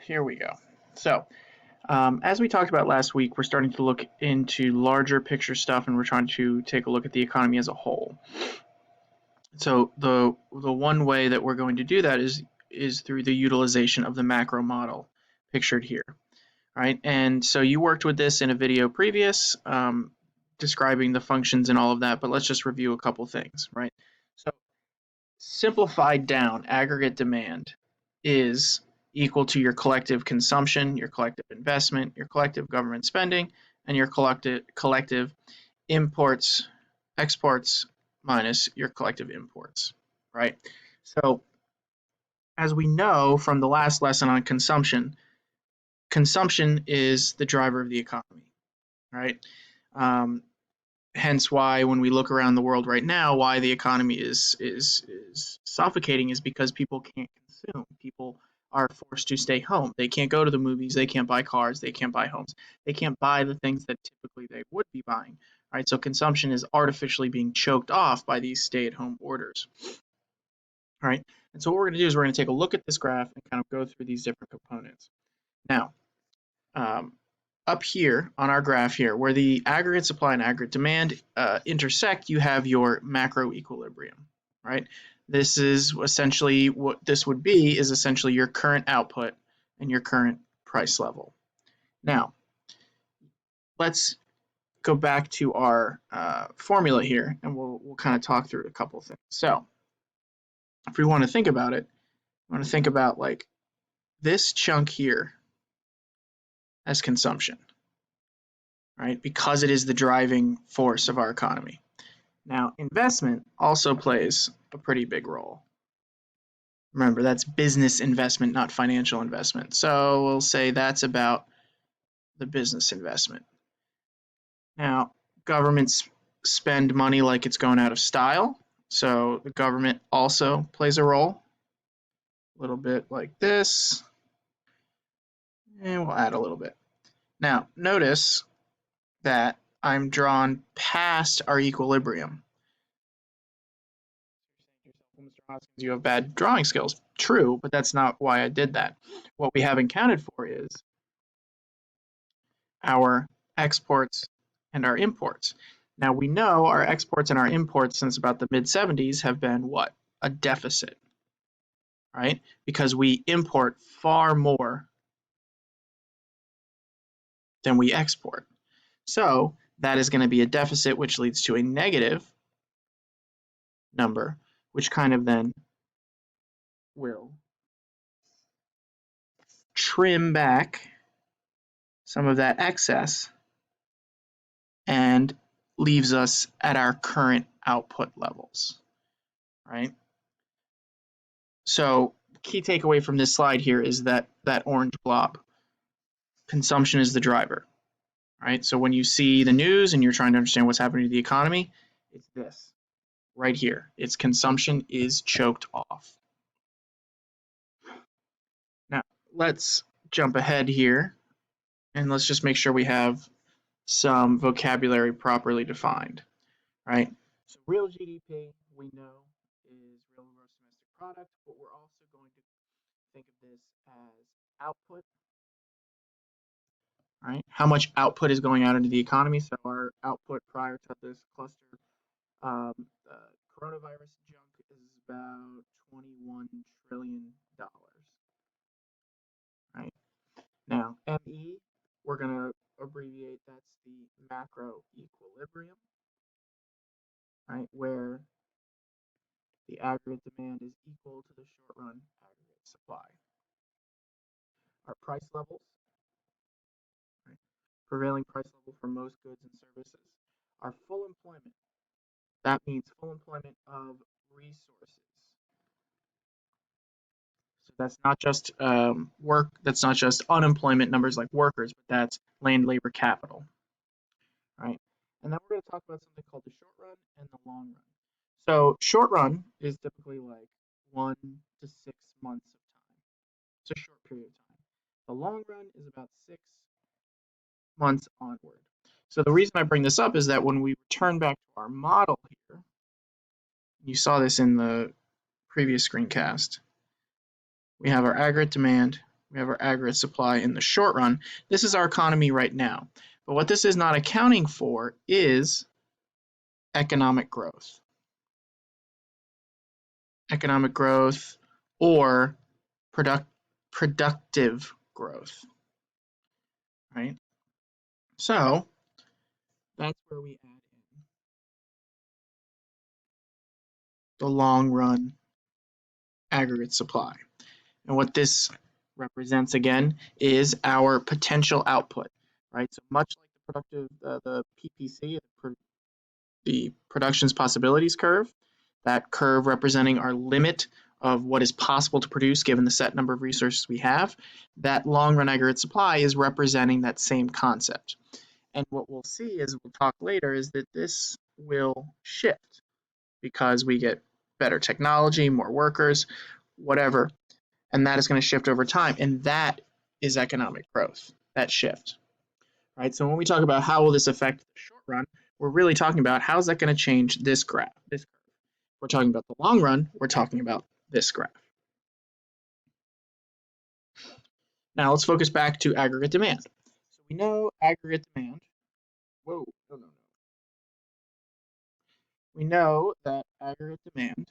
here we go. So, as we talked about last week, we're starting to look into larger picture stuff, and we're trying to take a look at the economy as a whole. So, the one way that we're going to do that is through the utilization of the macro model pictured here, right? And so you worked with this in a video previous, describing the functions and all of that, but let's just review a couple things, right? So, simplified down, aggregate demand is equal to your collective consumption, your collective investment, your collective government spending, and your collective imports, exports minus your collective imports, right? So, as we know from the last lesson on consumption, consumption is the driver of the economy, right? Um, Hence why when we look around the world right now, why the economy is suffocating is because people can't consume. People are forced to stay home. They can't go to the movies. They can't buy cars. They can't buy homes. They can't buy the things that typically they would be buying. Right? So consumption is artificially being choked off by these stay-at-home orders. All right. And so what we're going to do is we're going to take a look at this graph and kind of go through these different components. Now, up here on our graph here, where the aggregate supply and aggregate demand intersect, you have your macro equilibrium, right? This is essentially what this would be, is essentially your current output and your current price level. Now, let's go back to our formula here, and we'll kind of talk through a couple of things. So, if we want to think about it, we want to think about like this chunk here as consumption, right? Because it is the driving force of our economy. Now, investment also plays a pretty big role. Remember, that's business investment, not financial investment. So we'll say that's about the business investment. Now, governments spend money like it's going out of style. So the government also plays a role. A little bit like this. And we'll add a little bit. Now, notice that I'm drawn past our equilibrium. Mr. Hoskins, you have bad drawing skills. True, but that's not why I did that. What we haven't counted for is our exports and our imports. Now we know our exports and our imports since about the mid-70s have been what? A deficit, right? Because we import far more than we export. So that is going to be a deficit, which leads to a negative number, which kind of then will trim back some of that excess and leaves us at our current output levels, right? So key takeaway from this slide here is that orange blob, consumption is the driver, right? So when you see the news and you're trying to understand what's happening to the economy, it's this right here. It's consumption is choked off. Now, let's jump ahead here and let's just make sure we have some vocabulary properly defined, right? So real GDP, we know, is real gross domestic product, but we're also going to think of this as output, right? How much output is going out into the economy? So our output prior to this cluster coronavirus junk is about $21 trillion, right? Now, ME, we're going to abbreviate, that's the macro equilibrium, right? Where the aggregate demand is equal to the short run aggregate supply. Our price levels, right? Prevailing price level for most goods and services. Our full employment, that means full employment of resources. So that's not just work, that's not just unemployment numbers like workers, but that's land, labor, capital, right? And then we're going to talk about something called the short run and the long run. So short run is typically like 1 to 6 months of time. It's a short period of time. The long run is about 6 months onward. So the reason I bring this up is that when we return back to our model here, you saw this in the previous screencast, we have our aggregate demand, We have our aggregate supply in the short run. This is our economy right now. But what this is not accounting for is economic growth. Economic growth or productive growth, right? So that's where we add in the long run aggregate supply. And what this represents again is our potential output, right? So much like the the PPC, the production's possibilities curve, that curve representing our limit of what is possible to produce given the set number of resources we have, that long run aggregate supply is representing that same concept. And what we'll see, as we'll talk later, is that this will shift because we get better technology, more workers, whatever, and that is going to shift over time. And that is economic growth, that shift, right? So when we talk about how will this affect the short run, we're really talking about how is that going to change this graph, this curve. We're talking about the long run, we're talking about this graph. Now let's focus back to aggregate demand. So we know aggregate demand, whoa, no, no, no. We know that aggregate demand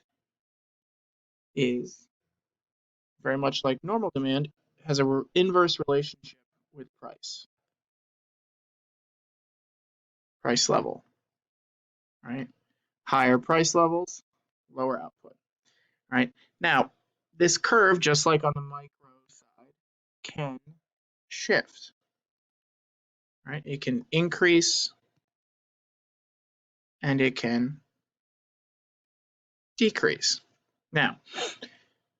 is very much like normal demand, has an inverse relationship with price level, right? Higher price levels, lower output, right? Now, this curve, just like on the micro side, can shift, right? It can increase and it can decrease. Now, a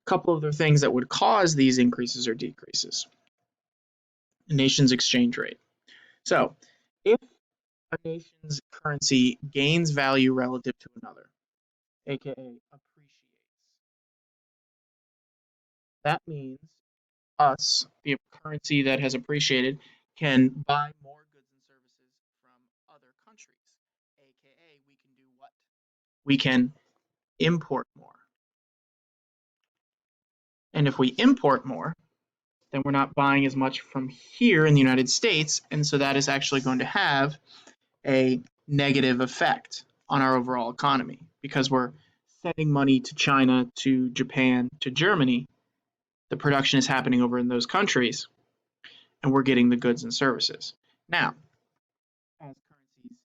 couple of the things that would cause these increases or decreases. A nation's exchange rate. So, if a nation's currency gains value relative to another, aka appreciates, that means us, the currency that has appreciated, can buy more goods and services from other countries, aka we can do what? We can import more. And if we import more, then we're not buying as much from here in the United States, and so that is actually going to have a negative effect on our overall economy because we're sending money to China, to Japan, to Germany. The production is happening over in those countries, and we're getting the goods and services. Now, as currencies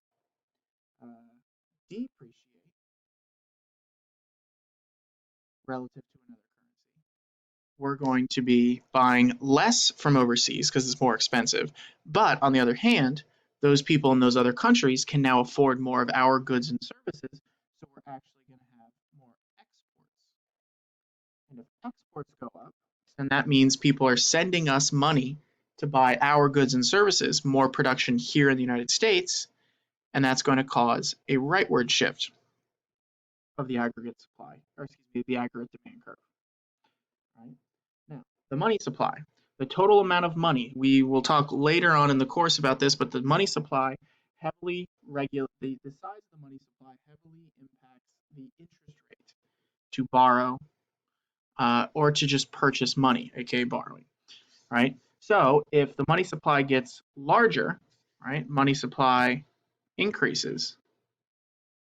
depreciate relative to another currency, we're going to be buying less from overseas because it's more expensive. But on the other hand, those people in those other countries can now afford more of our goods and services, so we're actually going to have more exports. And if exports go up, then that means people are sending us money to buy our goods and services, more production here in the United States, and that's going to cause a rightward shift of the aggregate supply, or excuse me, the aggregate demand curve. Right? Now, the money supply, the total amount of money, we will talk later on in the course about this, but the money supply heavily regulates, the size of the money supply heavily impacts the interest rate to borrow or to just purchase money, aka borrowing, right? So if the money supply gets larger, right, money supply increases,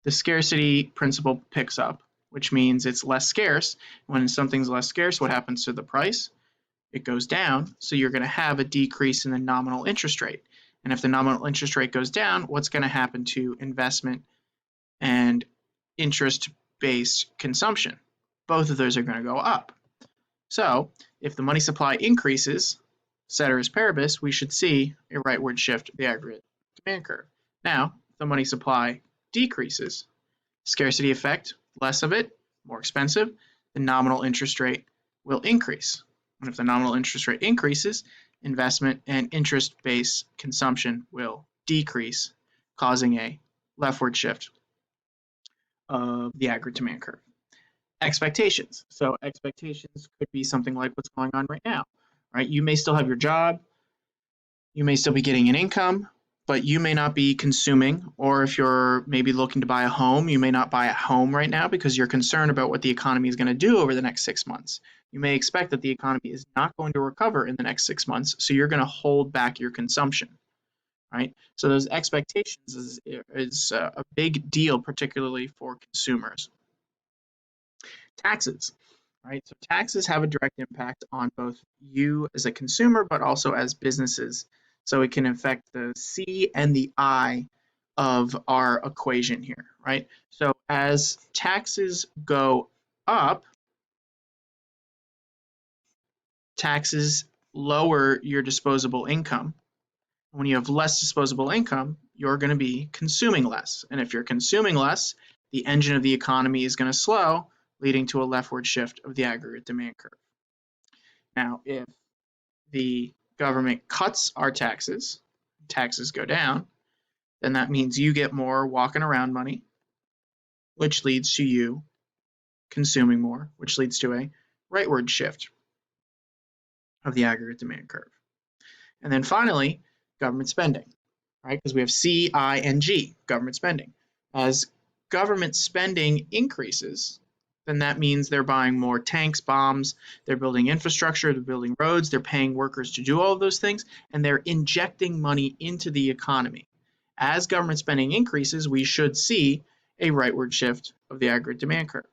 the scarcity principle picks up, which means it's less scarce. When something's less scarce, what happens to the price? It goes down, so you're going to have a decrease in the nominal interest rate. And if the nominal interest rate goes down, what's going to happen to investment and interest-based consumption? Both of those are going to go up. So if the money supply increases, ceteris paribus, we should see a rightward shift of the aggregate demand curve. Now, if the money supply decreases, scarcity effect, less of it, more expensive, the nominal interest rate will increase. And if the nominal interest rate increases, investment and interest-based consumption will decrease, causing a leftward shift of the aggregate demand curve. Expectations. So expectations could be something like what's going on right now, right? You may still have your job, you may still be getting an income, but you may not be consuming, or if you're maybe looking to buy a home, you may not buy a home right now because you're concerned about what the economy is going to do over the next 6 months. You may expect that the economy is not going to recover in the next 6 months, so you're going to hold back your consumption, right? So those expectations is a big deal, particularly for consumers. Taxes, right? So taxes have a direct impact on both you as a consumer, but also as businesses. So it can affect the C and the I of our equation here, right? So as taxes go up, taxes lower your disposable income. When you have less disposable income, you're going to be consuming less. And if you're consuming less, the engine of the economy is going to slow, leading to a leftward shift of the aggregate demand curve. Now, if the government cuts our taxes, taxes go down, then that means you get more walking around money, which leads to you consuming more, which leads to a rightward shift of the aggregate demand curve. And then finally, government spending, right? Because we have C, I, and G, government spending. As government spending increases, then that means they're buying more tanks, bombs, they're building infrastructure, they're building roads, they're paying workers to do all of those things, and they're injecting money into the economy. As government spending increases, we should see a rightward shift of the aggregate demand curve.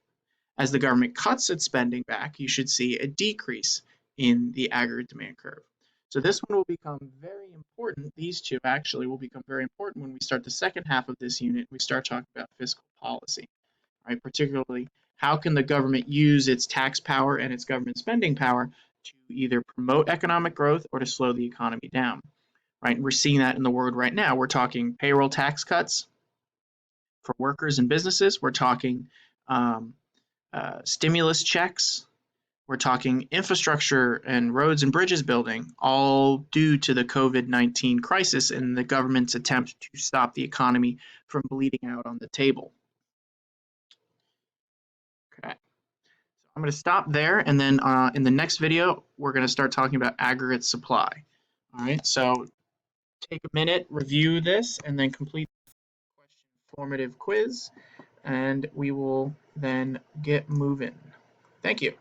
As the government cuts its spending back, you should see a decrease in the aggregate demand curve. So this one will become very important. These two actually will become very important when we start the second half of this unit. We start talking about fiscal policy, right? Particularly, how can the government use its tax power and its government spending power to either promote economic growth or to slow the economy down, right? We're seeing that in the world right now. We're talking payroll tax cuts for workers and businesses. We're talking stimulus checks. We're talking infrastructure and roads and bridges building, all due to the COVID-19 crisis and the government's attempt to stop the economy from bleeding out on the table. Okay, so I'm going to stop there, and then in the next video, we're going to start talking about aggregate supply. All right, so take a minute, review this, and then complete the question formative quiz, and we will then get moving. Thank you.